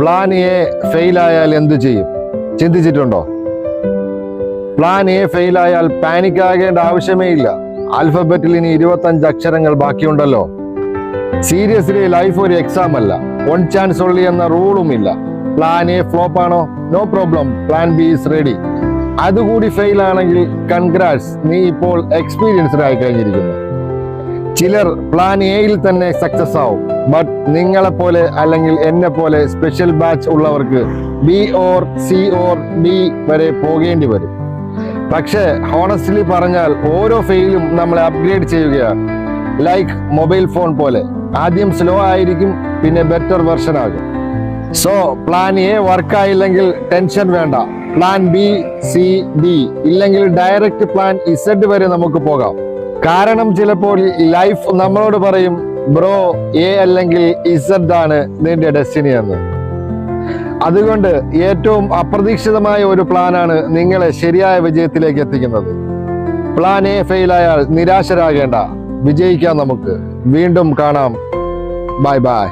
Plan A ഫെയിലായാൽ എന്തു ചെയ്യും? ചിന്തിച്ചിട്ടുണ്ടോ? പ്ലാൻ എ ഫെയിലായാൽ പാനിക് ആകേണ്ട ആവശ്യമേ ഇല്ല. ആൽഫബറ്റിൽ ഇനി 25 അക്ഷരങ്ങൾ ബാക്കിയുണ്ടല്ലോ. സീരിയസ്ലി ലൈഫ് ഒരു എക്സാം അല്ല. വൺ ചാൻസ് ഉള്ളി എന്ന റൂളും ഇല്ല. പ്ലാൻ എ ഫ്ലോപ്പ് ആണോ? No problem, plan B is ready. അതുകൂടി ഫെയിൽ ആണെങ്കിൽ കൺഗ്രാറ്റ്സ്, നീ ഇപ്പോൾ എക്സ്പീരിയൻസ്ഡ് ആയി കഴിഞ്ഞിരിക്കുന്നു. ചിലർ പ്ലാൻ എയിൽ തന്നെ സക്സസ് ആവും. ബട്ട് നിങ്ങളെ പോലെ അല്ലെങ്കിൽ എന്നെ പോലെ സ്പെഷ്യൽ ബാച്ച് ഉള്ളവർക്ക് B or C or D വരെ പോകേണ്ടി വരും. പക്ഷേ ഹോണസ്റ്റ്ലി പറഞ്ഞാൽ ഓരോ ഫെയിലും നമ്മളെ അപ്ഗ്രേഡ് ചെയ്യുകയാണ്. ലൈക്ക് മൊബൈൽ ഫോൺ പോലെ, ആദ്യം സ്ലോ ആയിരിക്കും, പിന്നെ ബെറ്റർ വെർഷൻ ആകും. സോ പ്ലാൻ എ വർക്കായില്ലെങ്കിൽ ടെൻഷൻ വേണ്ട. പ്ലാൻ ബി, സി, ഡി ഇല്ലെങ്കിൽ ഡയറക്റ്റ് പ്ലാൻ ഇസഡ് വരെ നമുക്ക് പോകാം. കാരണം ചിലപ്പോൾ ലൈഫ് നമ്മളോട് പറയും, ബ്രോ എ അല്ലെങ്കിൽ ഇസഡ് ആണ് നിന്റെ ഡെസ്റ്റിനി എന്ന്. അതുകൊണ്ട് ഏറ്റവും അപ്രതീക്ഷിതമായ ഒരു പ്ലാനാണ് നിങ്ങളെ ശരിയായ വിജയത്തിലേക്ക് എത്തിക്കുന്നത്. പ്ലാൻ എ ഫെയിലായാൽ നിരാശരാകേണ്ട, വിജയിക്കാം നമുക്ക്. വീണ്ടും കാണാം. Bye bye.